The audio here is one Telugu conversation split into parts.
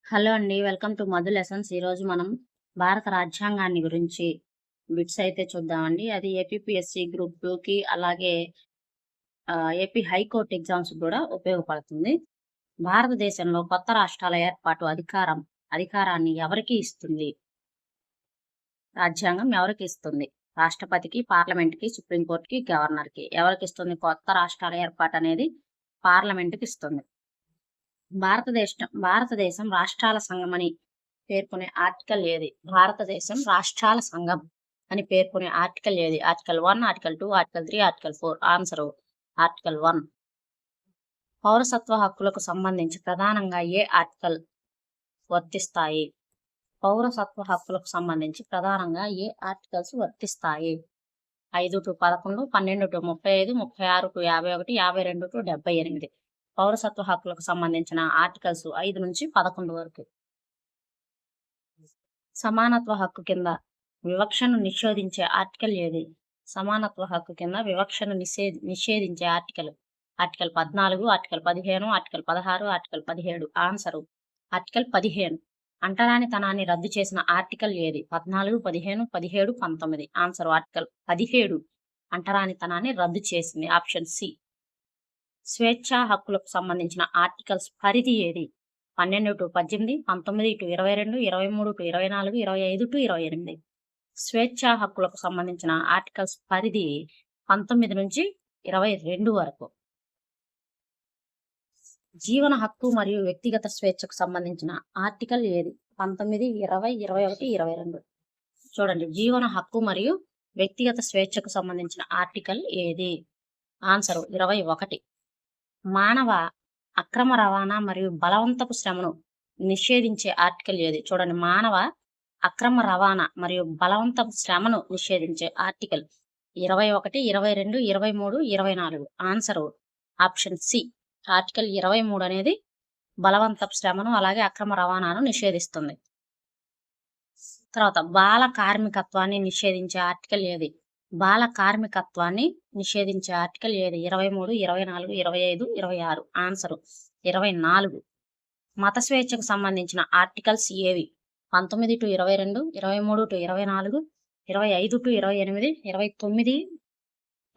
హలో అండి. Welcome to Madhu lessons. ఈరోజు మనం భారత రాజ్యాంగాన్ని గురించి బిట్స్ అయితే చూద్దామండి. అది ఏపీపీఎస్సీ గ్రూప్ 2కి అలాగే ఏపీ హైకోర్టు ఎగ్జామ్స్ కూడా ఉపయోగపడుతుంది. భారతదేశంలో కొత్త రాష్ట్రాల ఏర్పాటు అధికారాన్ని ఎవరికి ఇస్తుంది? రాజ్యాంగం ఎవరికి ఇస్తుంది? రాష్ట్రపతికి, పార్లమెంట్‌కి, సుప్రీంకోర్టుకి, గవర్నర్‌కి. ఎవరికి ఇస్తుంది? కొత్త రాష్ట్రాల ఏర్పాటు అనేది పార్లమెంట్‌కి ఇస్తుంది. భారతదేశం రాష్ట్రాల సంఘం అని పేర్కొనే ఆర్టికల్ ఏది? భారతదేశం రాష్ట్రాల సంఘం అని పేర్కొనే ఆర్టికల్ ఏది? Article 1, article 2, article 3, article 4. Answer article 1. పౌరసత్వ హక్కులకు సంబంధించి ప్రధానంగా ఏ ఆర్టికల్ వర్తిస్తాయి? పౌరసత్వ హక్కులకు సంబంధించి ప్రధానంగా ఏ ఆర్టికల్స్ వర్తిస్తాయి? 5 to 11, 12 to 35, 36 to 51, 52 to 78. పౌరసత్వ హక్కులకు సంబంధించిన ఆర్టికల్స్ 5 నుంచి 11 వరకు. సమానత్వ హక్కు కింద వివక్షను నిషేధించే ఆర్టికల్ ఏది? సమానత్వ హక్కు కింద వివక్షను నిషేధించే article 14, article 15, article 16, article 17. Answer article 15. అంటరానితనాన్ని రద్దు చేసిన ఆర్టికల్ ఏది? 14, 15, 17, 19. ఆన్సర్ ఆర్టికల్ 17 అంటరానితనాన్ని రద్దు చేసింది. Option C. స్వేచ్ఛా హక్కులకు సంబంధించిన ఆర్టికల్స్ పరిధి ఏది? 12 to 18, 19 to 22, 23 to 24, 25 to 28. స్వేచ్ఛా హక్కులకు సంబంధించిన ఆర్టికల్స్ పరిధి 19 నుంచి 22 వరకు. జీవన హక్కు మరియు వ్యక్తిగత స్వేచ్ఛకు సంబంధించిన ఆర్టికల్ ఏది? 19, 20, 21, 22. చూడండి, జీవన హక్కు మరియు వ్యక్తిగత స్వేచ్ఛకు సంబంధించిన ఆర్టికల్ ఏది? ఆన్సర్ 21. మానవ అక్రమ రవాణా మరియు బలవంతపు శ్రమను నిషేధించే ఆర్టికల్ ఏది? చూడండి, మానవ అక్రమ రవాణా మరియు బలవంతపు శ్రమను నిషేధించే article 21, 22, 23, 24. Answer option C. Article 23 అనేది బలవంతపు శ్రమను అలాగే అక్రమ రవాణాను నిషేధిస్తుంది. తర్వాత బాల కార్మికత్వాన్ని నిషేధించే ఆర్టికల్ ఏది? బాల కార్మికత్వాన్ని నిషేధించే ఆర్టికల్ ఏది? 23, 24, 25, 26. ఆన్సర్ 24. మత స్వేచ్ఛకు సంబంధించిన ఆర్టికల్స్ ఏవి? 19 to 22, 23 to 24, 25 to 28, 29,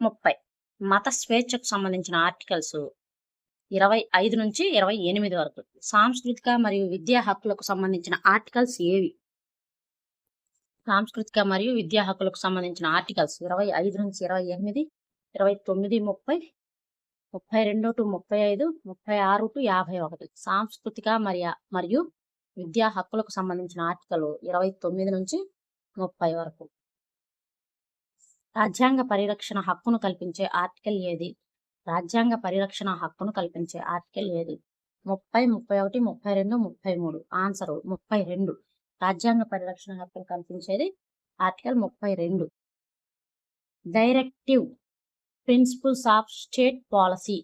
30. మత స్వేచ్ఛకు సంబంధించిన ఆర్టికల్స్ 25 నుంచి 28 వరకు. సాంస్కృతిక మరియు విద్యా హక్కులకు సంబంధించిన ఆర్టికల్స్ ఏవి? సాంస్కృతిక మరియు విద్యా హక్కులకు సంబంధించిన ఆర్టికల్స్ 25 నుంచి 28, 29, 30, 32 to 35, 36 to 51. సాంస్కృతిక మరియు విద్యా హక్కులకు సంబంధించిన ఆర్టికల్ 29 నుంచి 30 వరకు. రాజ్యాంగ పరిరక్షణ హక్కును కల్పించే ఆర్టికల్ ఏది? రాజ్యాంగ పరిరక్షణ హక్కును కల్పించే ఆర్టికల్ ఏది? 30, 31, 32, 33. ఆన్సర్ 32. రాజ్యాంగ పరిరక్షణ హక్కును కల్పించేది article 32. Directive principles of state policy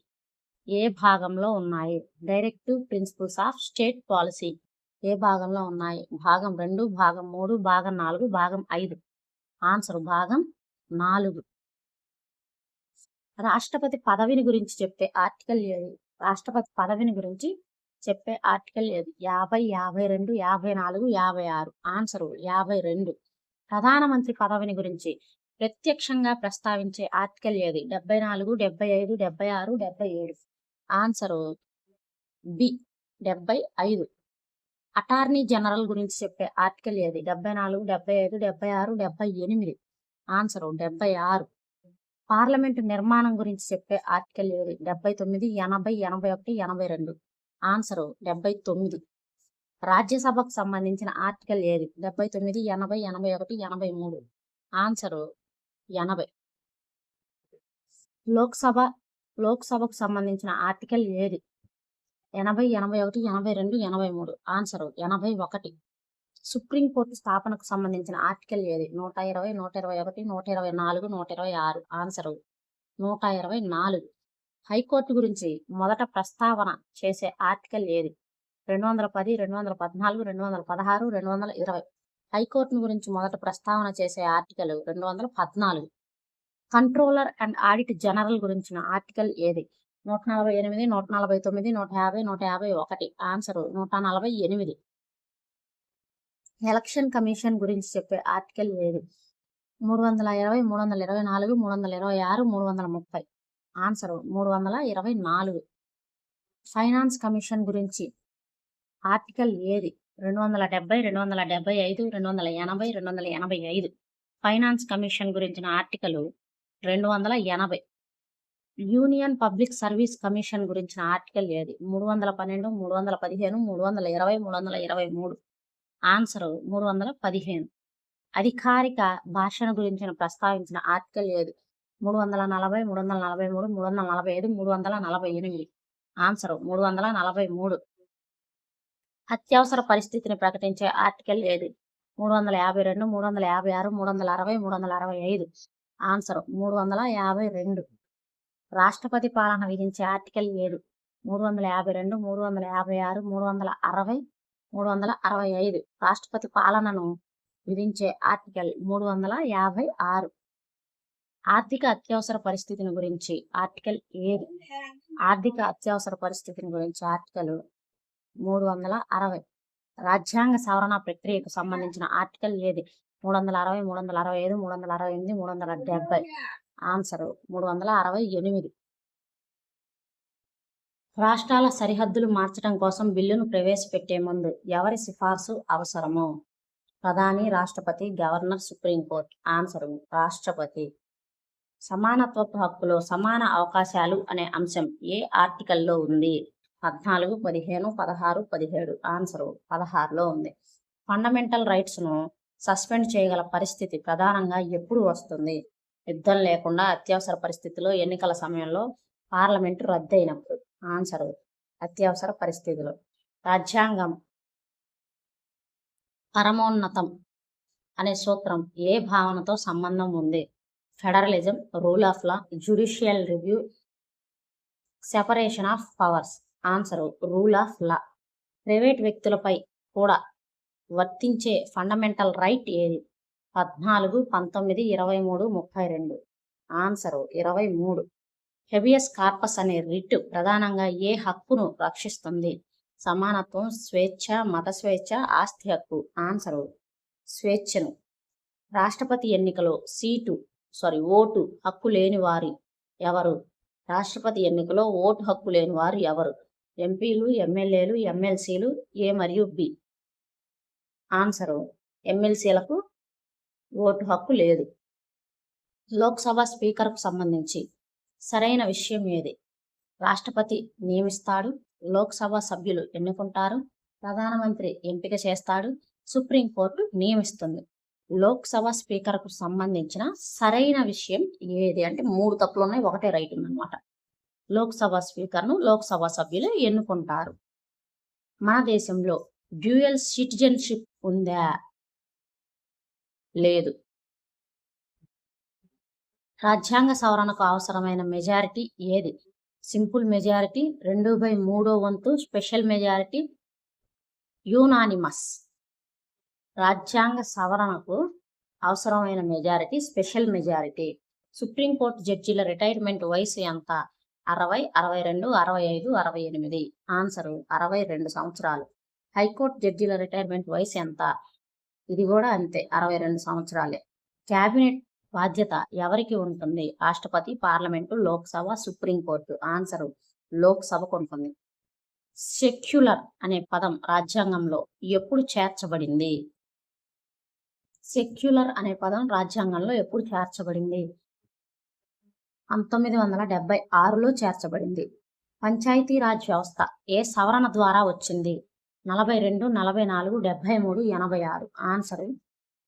ఏ భాగంలో ఉన్నాయి? Directive principles of state policy ఏ భాగంలో ఉన్నాయి? భాగం 2, భాగం 3, భాగం 4, భాగం 5. ఆన్సర్ భాగం 4. రాష్ట్రపతి పదవిని గురించి చెప్పే ఆర్టికల్ ఏది? రాష్ట్రపతి పదవిని గురించి చెప్పే ఆర్టికల్ ఏది? 50, 52, 54, 56. ఆన్సర్ 52. ప్రధానమంత్రి పదవిని గురించి ప్రత్యక్షంగా ప్రస్తావించే ఆర్టికల్ ఏది? 74, 75, 76, 77. Answer B 75. అటార్నీ జనరల్ గురించి చెప్పే ఆర్టికల్ ఏది? 74, 75, 76, 78. ఆన్సర్ 76. పార్లమెంటు నిర్మాణం గురించి చెప్పే ఆర్టికల్ ఏది? 79, 80, 81, 82. ఆన్సర్ 79. రాజ్యసభకు సంబంధించిన ఆర్టికల్ ఏది? 79, 80, 81, 83. ఆన్సర్ 80. లోక్సభకు సంబంధించిన ఆర్టికల్ ఏది? 80, 81, 82, 83. ఆన్సర్ 81. సుప్రీంకోర్టు స్థాపనకు సంబంధించిన ఆర్టికల్ ఏది? 120, 121, 124, 126. ఆన్సర్ 124. హైకోర్టు గురించి మొదట ప్రస్తావన చేసే ఆర్టికల్ ఏది? 210, 214, 216, 220. హైకోర్టు గురించి మొదట ప్రస్తావన చేసే article 214. Controller and audit general గురించిన ఆర్టికల్ ఏది? 148, 149, 150, 151. ఆన్సర్ 148. ఎలక్షన్ కమిషన్ గురించి చెప్పే ఆర్టికల్ ఏది? 320, 324, 326, 330. ఆన్సర్ 324. ఫైనాన్స్ కమిషన్ గురించి ఆర్టికల్ ఏది? 270, 275, 280, 285. ఫైనాన్స్ కమిషన్ గురించిన article 280. Union public service commission గురించిన ఆర్టికల్ ఏది? 312, 315, 320, 323. ఆన్సర్ 315. అధికారిక భాషను గురించిన ప్రస్తావించిన ఆర్టికల్ ఏది? 340, 343, 345, 348. ఆన్సర్ 343. అత్యవసర పరిస్థితిని ప్రకటించే ఆర్టికల్ ఏది? 352, 356, 360, 365. ఆన్సర్ 352. రాష్ట్రపతి పాలన విధించే ఆర్టికల్ ఏది? 352, 356, 360, 365. రాష్ట్రపతి పాలనను విధించే ఆర్టికల్ 356. ఆర్థిక అత్యవసర పరిస్థితిని గురించి ఆర్టికల్ ఏది? ఆర్థిక అత్యవసర పరిస్థితిని గురించి ఆర్టికల్ 360. రాజ్యాంగ సవరణ ప్రక్రియకు సంబంధించిన ఆర్టికల్ ఏది? 360, 365, 368, 370. ఆన్సర్ 368. రాష్ట్రాల సరిహద్దులు మార్చడం కోసం బిల్లును ప్రవేశపెట్టే ముందు ఎవరి సిఫార్సు అవసరము? ప్రధాని, రాష్ట్రపతి, గవర్నర్, సుప్రీంకోర్టు. ఆన్సర్ రాష్ట్రపతి. సమానత్వపు హక్కులో సమాన అవకాశాలు అనే అంశం ఏ ఆర్టికల్లో ఉంది? 14, 15, 16, 17. ఆన్సర్ 16లో ఉంది. ఫండమెంటల్ రైట్స్ను సస్పెండ్ చేయగల పరిస్థితి ప్రధానంగా ఎప్పుడు వస్తుంది? యుద్ధం లేకుండా అత్యవసర పరిస్థితిలో, ఎన్నికల సమయంలో, పార్లమెంటు రద్దయినప్పుడు. ఆన్సర్ అత్యవసర పరిస్థితిలో. రాజ్యాంగం పరమోన్నతం అనే సూత్రం ఏ భావనతో సంబంధం ఉంది? Federalism, rule of law, judicial review, separation of powers. Answer rule of law. Private వ్యక్తులపై కూడా వర్తించే ఫండమెంటల్ రైట్ ఏది? 14, 19, 23, 32. ఆన్సర్ 23. హెబియస్ కార్పస్ అనే రిట్ ప్రధానంగా ఏ హక్కును రక్షిస్తుంది? సమానత్వం, స్వేచ్ఛ, మత స్వేచ్ఛ, ఆస్తి హక్కు. ఆన్సర్ స్వేచ్ఛను. రాష్ట్రపతి ఎన్నికలో ఓటు హక్కు లేని వారు ఎవరు? రాష్ట్రపతి ఎన్నికలో ఓటు హక్కు లేని వారు ఎవరు? ఎంపీలు, ఎమ్మెల్యేలు, ఎమ్మెల్సీలు. ఏ మరియు బి. ఆన్సర్ ఎమ్మెల్సీలకు ఓటు హక్కు లేదు. లోక్సభ స్పీకర్కు సంబంధించి సరైన విషయం ఏది? రాష్ట్రపతి నియమిస్తాడు, లోక్సభ సభ్యులు ఎన్నుకుంటారు, ప్రధానమంత్రి ఎంపిక చేస్తాడు, సుప్రీంకోర్టు నియమిస్తుంది. లోక్సభ స్పీకర్కు సంబంధించిన సరైన విషయం ఏది అంటే 3 తప్పులు ఉన్నాయి, ఒకటే రైట్ ఉందన్నమాట. లోక్సభ స్పీకర్ను లోక్సభ సభ్యులు ఎన్నుకుంటారు. మన దేశంలో డ్యూయల్ సిటిజన్షిప్ ఉందా? లేదు. రాజ్యాంగ సవరణకు అవసరమైన మెజారిటీ ఏది? సింపుల్ మెజారిటీ, 2/3 వంతు, స్పెషల్ మెజారిటీ, యూనానిమస్. రాజ్యాంగ సవరణకు అవసరమైన మెజారిటీ స్పెషల్ మెజారిటీ. సుప్రీంకోర్టు జడ్జీల రిటైర్మెంట్ వయసు ఎంత? 60, 62, 65, 68. ఆన్సర్ 62 సంవత్సరాలు. హైకోర్టు జడ్జీల రిటైర్మెంట్ వయసు ఎంత? ఇది కూడా అంతే, 62 సంవత్సరాలే. క్యాబినెట్ బాధ్యత ఎవరికి ఉంటుంది? రాష్ట్రపతి, పార్లమెంటు, లోక్సభ, సుప్రీంకోర్టు. ఆన్సర్ లోక్సభకు ఉంటుంది. సెక్యులర్ అనే పదం రాజ్యాంగంలో ఎప్పుడు చేర్చబడింది? సెక్యులర్ అనే పదం రాజ్యాంగంలో ఎప్పుడు చేర్చబడింది? 1976లో చేర్చబడింది. పంచాయతీరాజ్ వ్యవస్థ ఏ సవరణ ద్వారా వచ్చింది? 42, 44, 73, 86. ఆన్సర్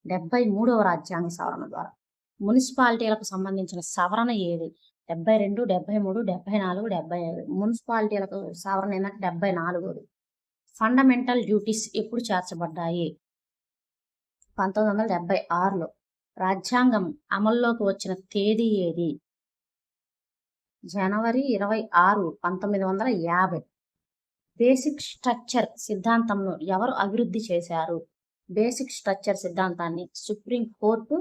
73వ రాజ్యాంగ సవరణ ద్వారా. మున్సిపాలిటీలకు సంబంధించిన సవరణ ఏది? 72, 73, 74, 75. మున్సిపాలిటీలకు సవరణ ఏంటంటే 74. ఫండమెంటల్ డ్యూటీస్ ఎప్పుడు చేర్చబడ్డాయి? 1976లో. రాజ్యాంగం అమల్లోకి వచ్చిన తేదీ ఏది? జనవరి 26, 1950. బేసిక్ స్ట్రక్చర్ సిద్ధాంతంను ఎవరు అభివృద్ధి చేశారు? బేసిక్ స్ట్రక్చర్ సిద్ధాంతాన్ని సుప్రీంకోర్టు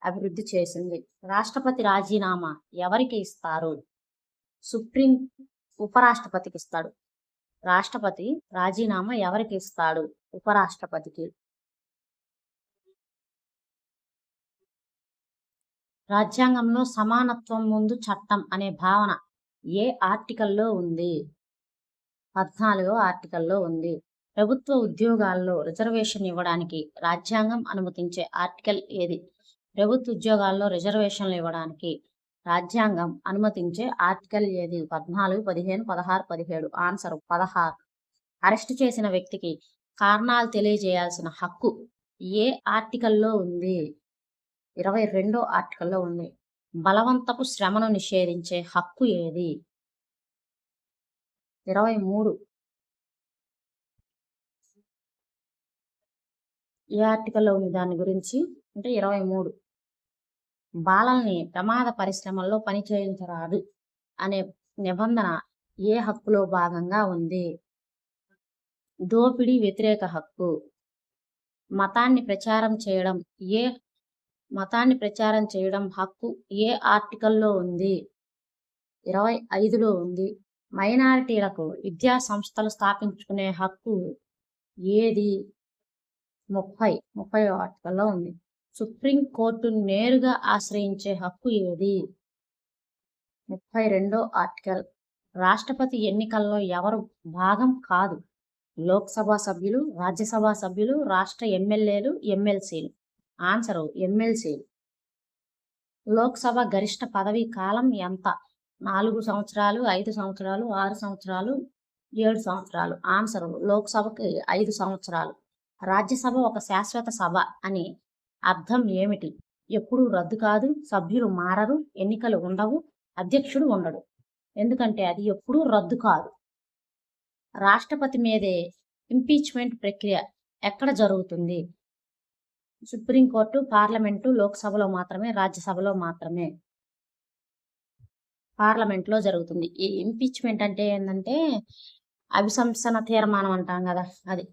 అభివృద్ధి చేసింది. రాష్ట్రపతి రాజీనామా ఎవరికి ఇస్తారు? ఉపరాష్ట్రపతికి ఇస్తాడు. రాష్ట్రపతి రాజీనామా ఎవరికి ఇస్తాడు? ఉపరాష్ట్రపతికి. రాజ్యాంగంలో సమానత్వం ముందు చట్టం అనే భావన ఏ ఆర్టికల్లో ఉంది? 14వ ఆర్టికల్లో ఉంది. ప్రభుత్వ ఉద్యోగాల్లో రిజర్వేషన్ ఇవ్వడానికి రాజ్యాంగం అనుమతించే ఆర్టికల్ ఏది? ప్రభుత్వ ఉద్యోగాల్లో రిజర్వేషన్లు ఇవ్వడానికి రాజ్యాంగం అనుమతించే ఆర్టికల్ ఏది? 14, 15, 16, 17. ఆన్సర్ 16. అరెస్టు చేసిన వ్యక్తికి కారణాలు తెలియజేయాల్సిన హక్కు ఏ ఆర్టికల్లో ఉంది? 22వ ఆర్టికల్లో ఉంది. బలవంతపు శ్రమను నిషేధించే హక్కు ఏది? 23. ఏ ఆర్టికల్లో ఉంది దాని గురించి అంటే 23. బాలల్ని ప్రమాద పరిశ్రమల్లో పని చేయించరాదు అనే నిబంధన ఏ హక్కులో భాగంగా ఉంది? దోపిడీ వ్యతిరేక హక్కు. మతాన్ని ప్రచారం చేయడం హక్కు ఏ ఆర్టికల్లో ఉంది? 25లో ఉంది. మైనారిటీలకు విద్యా సంస్థలు స్థాపించుకునే హక్కు ఏది? 30వ ఆర్టికల్లో ఉంది. సుప్రీంకోర్టును నేరుగా ఆశ్రయించే హక్కు ఏది? 32వ ఆర్టికల్. రాష్ట్రపతి ఎన్నికల్లో ఎవరు భాగం కాదు? లోక్సభ సభ్యులు, రాజ్యసభ సభ్యులు, రాష్ట్ర ఎమ్మెల్యేలు, ఎమ్మెల్సీలు. ఆన్సరు ఎమ్మెల్సీలు. లోక్సభ గరిష్ట పదవీ కాలం ఎంత? 4 సంవత్సరాలు, 5 సంవత్సరాలు, 6 సంవత్సరాలు, 7 సంవత్సరాలు. ఆన్సరు లోక్సభకి 5 సంవత్సరాలు. రాజ్యసభ ఒక శాశ్వత సభ అని అర్థం ఏమిటి? ఎప్పుడూ రద్దు కాదు, సభ్యులు మారరు, ఎన్నికలు ఉండవు, అధ్యక్షుడు ఉండడు. ఎందుకంటే అది ఎప్పుడూ రద్దు కాదు. రాష్ట్రపతి మీదే ఇంపీచ్మెంట్ ప్రక్రియ ఎక్కడ జరుగుతుంది? సుప్రీంకోర్టు, పార్లమెంటు, లోక్సభలో మాత్రమే, రాజ్యసభలో మాత్రమే. పార్లమెంట్లో జరుగుతుంది. ఈ ఇంపీచ్మెంట్ అంటే ఏంటంటే అభిశంసన తీర్మానం అంటాం కదా, అది.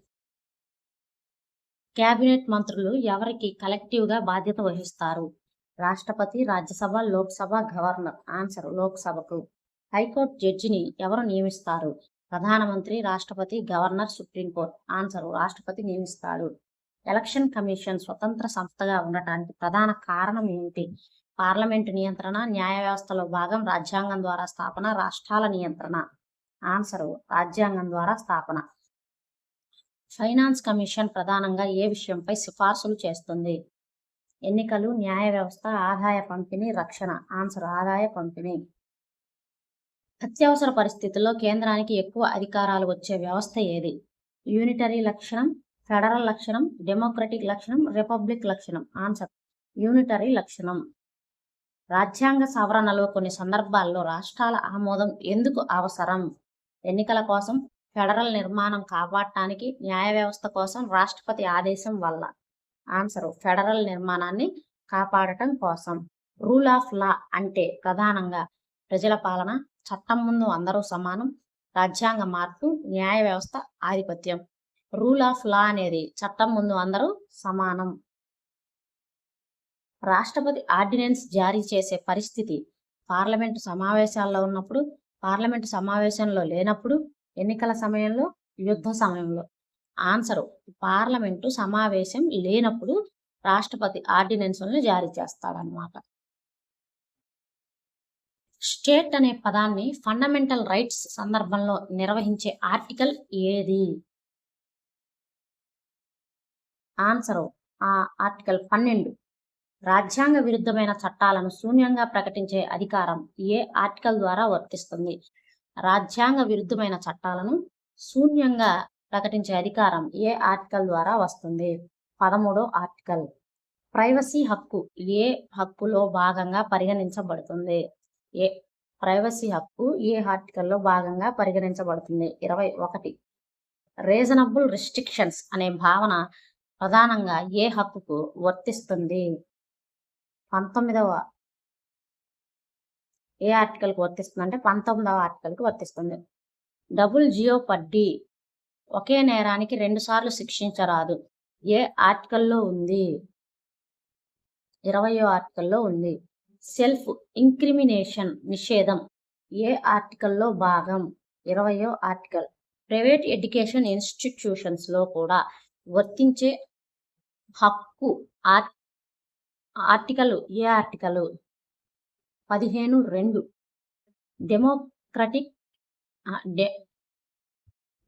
కేబినెట్ మంత్రులు ఎవరికి కలెక్టివ్గా బాధ్యత వహిస్తారు? రాష్ట్రపతి, రాజ్యసభ, లోక్సభ, గవర్నర్. ఆన్సర్ లోక్సభకు. హైకోర్టు జడ్జిని ఎవరు నియమిస్తారు? ప్రధానమంత్రి, రాష్ట్రపతి, గవర్నర్, సుప్రీంకోర్టు. ఆన్సర్ రాష్ట్రపతి నియమిస్తాడు. ఎలక్షన్ కమిషన్ స్వతంత్ర సంస్థగా ఉండటానికి ప్రధాన కారణం ఏంటి? పార్లమెంటు నియంత్రణ, న్యాయ వ్యవస్థలో భాగం, రాజ్యాంగం ద్వారా స్థాపన, రాష్ట్రాల నియంత్రణ. ఆన్సరు రాజ్యాంగం ద్వారా స్థాపన. ఫైనాన్స్ కమిషన్ ప్రధానంగా ఏ విషయంపై సిఫార్సులు చేస్తుంది? ఎన్నికలు, న్యాయ వ్యవస్థ, ఆదాయ పంపిణీ, రక్షణ. ఆన్సర్ ఆదాయ పంపిణీ. అత్యవసర పరిస్థితుల్లో కేంద్రానికి ఎక్కువ అధికారాలు వచ్చే వ్యవస్థ ఏది? యూనిటరీ లక్షణం, ఫెడరల్ లక్షణం, డెమోక్రటిక్ లక్షణం, రిపబ్లిక్ లక్షణం. ఆన్సర్ యూనిటరీ లక్షణం. రాజ్యాంగ సవరణలో కొన్ని సందర్భాల్లో రాష్ట్రాల ఆమోదం ఎందుకు అవసరం? ఎన్నికల కోసం, ఫెడరల్ నిర్మాణం కాపాడటానికి, న్యాయ వ్యవస్థ కోసం, రాష్ట్రపతి ఆదేశం వల్ల. ఆన్సర్ ఫెడరల్ నిర్మాణాన్ని కాపాడటం కోసం. రూల్ ఆఫ్ లా అంటే ప్రధానంగా ప్రజల పాలన, చట్టం ముందు అందరూ సమానం, రాజ్యాంగ మార్పు, న్యాయ వ్యవస్థ ఆధిపత్యం. రూల్ ఆఫ్ లా అనేది చట్టం ముందు అందరూ సమానం. రాష్ట్రపతి ఆర్డినెన్స్ జారీ చేసే పరిస్థితి పార్లమెంటు సమావేశాల్లో ఉన్నప్పుడు, పార్లమెంటు సమావేశంలో లేనప్పుడు, ఎన్నికల సమయంలో, యుద్ధ సమయంలో. ఆన్సరు పార్లమెంటు సమావేశం లేనప్పుడు రాష్ట్రపతి ఆర్డినెన్స్లను జారీ చేస్తాడనమాట. స్టేట్ అనే పదాన్ని ఫండమెంటల్ రైట్స్ సందర్భంలో నిర్వహించే ఆర్టికల్ ఏది? Answer article 12. రాజ్యాంగ విరుద్ధమైన చట్టాలను శూన్యంగా ప్రకటించే అధికారం ఏ ఆర్టికల్ ద్వారా వర్తిస్తుంది? రాజ్యాంగ విరుద్ధమైన చట్టాలను శూన్యంగా ప్రకటించే అధికారం ఏ ఆర్టికల్ ద్వారా వస్తుంది? 13వ ఆర్టికల్. ప్రైవసీ హక్కు ఏ హక్కులో భాగంగా పరిగణించబడుతుంది? ప్రైవసీ హక్కు ఏ ఆర్టికల్లో భాగంగా పరిగణించబడుతుంది? 21. రీజనబుల్ రిస్ట్రిక్షన్స్ అనే భావన ప్రధానంగా ఏ హక్కుకు వర్తిస్తుంది? 19వ ఏ ఆర్టికల్కి వర్తిస్తుంది అంటే 19వ ఆర్టికల్కి వర్తిస్తుంది. డబుల్ జియోపర్డీ ఒకే నేరానికి 2 సార్లు శిక్షించరాదు ఏ ఆర్టికల్లో ఉంది? 20వ ఆర్టికల్లో ఉంది. సెల్ఫ్ ఇంక్రిమినేషన్ నిషేధం ఏ ఆర్టికల్లో భాగం? 20వ ఆర్టికల్. ప్రైవేట్ ఎడ్యుకేషన్ ఇన్స్టిట్యూషన్స్లో కూడా వర్తించే హక్కు ఆర్టికల్ ఏ article? 15(2) democratic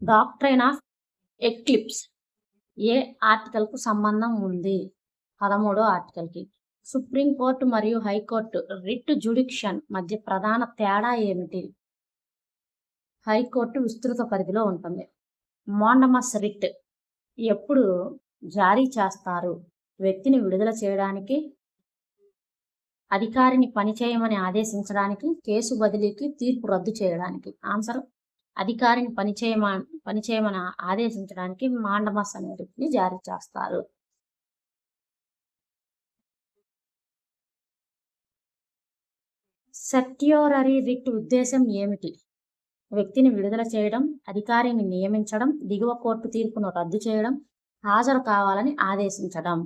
doctrine of eclipse ఏ ఆర్టికల్కు సంబంధం ఉంది? 13వ ఆర్టికల్కి. సుప్రీంకోర్టు మరియు హైకోర్టు రిట్ జ్యుడిక్షన్ మధ్య ప్రధాన తేడా ఏమిటి? హైకోర్టు విస్తృత పరిధిలో ఉంటుంది. మాండమస్ రిట్ ఎప్పుడు జారీ చేస్తారు? వ్యక్తిని విడుదల చేయడానికి, అధికారిని పనిచేయమని ఆదేశించడానికి, కేసు బదిలీకి, తీర్పు రద్దు చేయడానికి. ఆన్సర్ అధికారిని పనిచేయమని ఆదేశించడానికి మాండమస్ అనే రిట్ని జారీ చేస్తారు. సెట్యూరరీ రిట్ ఉద్దేశం ఏమిటి? వ్యక్తిని విడుదల చేయడం, అధికారిని నియమించడం, దిగువ కోర్టు తీర్పును రద్దు చేయడం, హాజరు కావాలని ఆదేశించడం.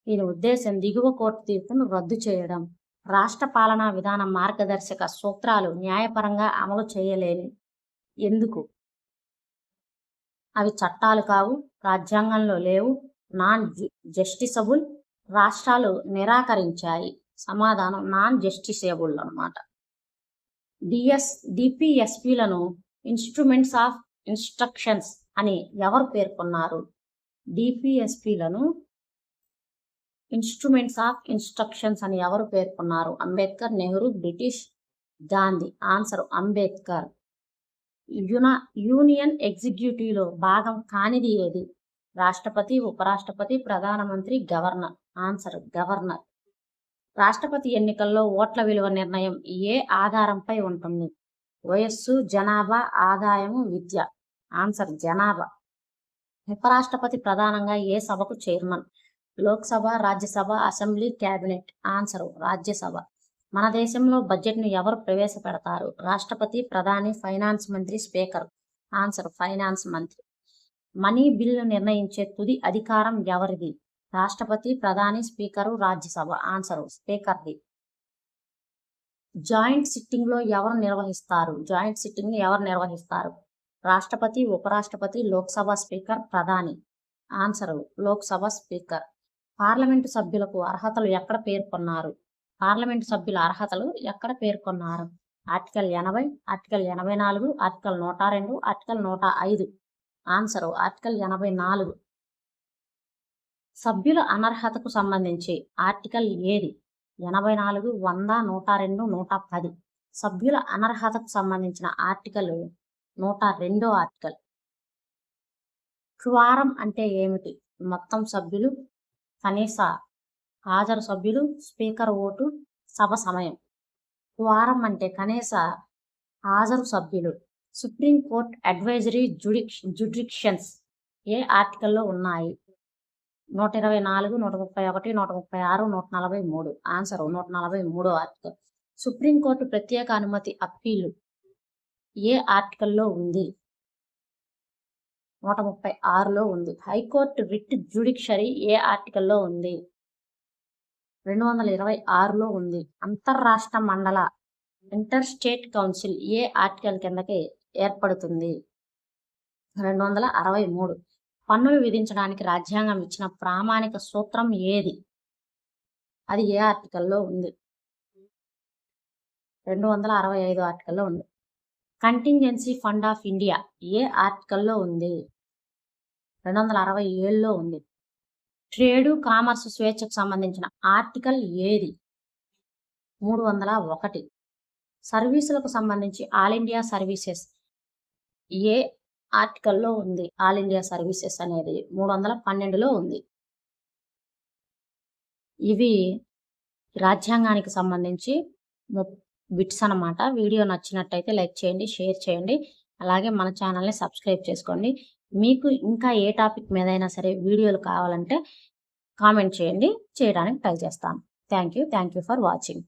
దీని ఉద్దేశం దిగువ కోర్టు తీర్పును రద్దు చేయడం. రాష్ట్ర పాలనా విధాన మార్గదర్శక సూత్రాలు న్యాయపరంగా అమలు చేయలేని. ఎందుకు? అవి చట్టాలు కావు, రాజ్యాంగంలో లేవు, నాన్ జస్టిసబుల్, రాష్ట్రాలు నిరాకరించాయి. సమాధానం నాన్ జస్టిసబుల్ అన్నమాట. డిపిఎస్పిలను ఇన్స్ట్రుమెంట్స్ ఆఫ్ ఇన్స్ట్రక్షన్స్ అని ఎవరు పేర్కొన్నారు? డిపిఎస్పిలను ఇన్స్ట్రుమెంట్స్ ఆఫ్ ఇన్స్ట్రక్షన్స్ అని ఎవరు పేర్కొన్నారు? Ambedkar, Nehru, British, Gandhi. Answer Ambedkar. Union ఎగ్జిక్యూటివ్లో భాగం కానిది ఏది? రాష్ట్రపతి, ఉపరాష్ట్రపతి, ప్రధానమంత్రి, గవర్నర్. Answer governor. రాష్ట్రపతి ఎన్నికల్లో ఓట్ల విలువ నిర్ణయం ఏ ఆధారంపై ఉంటుంది? వయస్సు, జనాభా, ఆదాయము, విద్య. ఆన్సర్ జనాభా. ఉపరాష్ట్రపతి ప్రధానంగా ఏ సభకు chairman? Lok Sabha, Rajya Sabha, assembly, cabinet. Answer Rajya Sabha. మన దేశంలో బడ్జెట్ను ఎవరు ప్రవేశపెడతారు? రాష్ట్రపతి, ప్రధాని, ఫైనాన్స్ మంత్రి, స్పీకర్. ఆన్సర్ ఫైనాన్స్ మంత్రి. మనీ బిల్లు నిర్ణయించే తుది అధికారం ఎవరిది? రాష్ట్రపతి, ప్రధాని, స్పీకరు, రాజ్యసభ. ఆన్సర్ స్పీకర్ది. జాయింట్ సిట్టింగ్లో ఎవరు నిర్వహిస్తారు? జాయింట్ సిట్టింగ్ని ఎవరు నిర్వహిస్తారు? రాష్ట్రపతి, ఉపరాష్ట్రపతి, లోక్సభ స్పీకర్, ప్రధాని. Answer Lok Sabha speaker. పార్లమెంటు సభ్యులకు అర్హతలు ఎక్కడ పేర్కొన్నారు? పార్లమెంటు సభ్యుల అర్హతలు ఎక్కడ పేర్కొన్నారు? Article 80, article 84, article 102, article 105. Answer article 84. సభ్యుల అనర్హతకు సంబంధించి ఆర్టికల్ ఏది? 84, 100, 102, 110. సభ్యుల అనర్హతకు సంబంధించిన ఆర్టికల్ 102 ఆర్టికల్. క్వారం అంటే ఏమిటి? మొత్తం సభ్యులు, కనీస హాజరు సభ్యులు, స్పీకర్ ఓటు, సభ సమయం. క్వారం అంటే కనీస హాజరు సభ్యులు. సుప్రీంకోర్టు అడ్వైజరీ జ్యుడిక్షన్స్ ఏ ఆర్టికల్లో ఉన్నాయి? 124, 131, 136, 143. Answer 143 article. సుప్రీంకోర్టు ప్రత్యేక అనుమతి అప్పీలు ఏ ఆర్టికల్లో ఉంది? 136లో ఉంది. హైకోర్టు రిట్ జ్యుడిషరీ ఏ ఆర్టికల్లో ఉంది? 226లో ఉంది. అంతర్రాష్ట్ర మండల ఇంటర్ స్టేట్ కౌన్సిల్ ఏ ఆర్టికల్ కిందకి ఏర్పడుతుంది? 263. పన్నులు విధించడానికి రాజ్యాంగం ఇచ్చిన ప్రామాణిక సూత్రం ఏది? అది ఏ ఆర్టికల్లో ఉంది? 265 ఆర్టికల్లో ఉంది. కంటింజెన్సీ ఫండ్ ఆఫ్ ఇండియా ఏ ఆర్టికల్లో ఉంది? 267లో ఉంది. ట్రేడు, కామర్స్ స్వేచ్ఛకు సంబంధించిన ఆర్టికల్ ఏది? 301. సర్వీసులకు సంబంధించి ఆల్ ఇండియా సర్వీసెస్ ఏ ఆర్టికల్లో ఉంది? ఆల్ ఇండియా సర్వీసెస్ అనేది 312లో ఉంది. ఇవి రాజ్యాంగానికి సంబంధించి బిట్స్ అన్నమాట. వీడియో నచ్చినట్టయితే లైక్ చేయండి, షేర్ చేయండి. అలాగే మన ఛానల్ని సబ్స్క్రైబ్ చేసుకోండి. మీకు ఇంకా ఏ టాపిక్ మీదైనా సరే వీడియోలు కావాలంటే కామెంట్ చేయండి, చేయడానికి ట్రై చేస్తాను. Thank you for watching.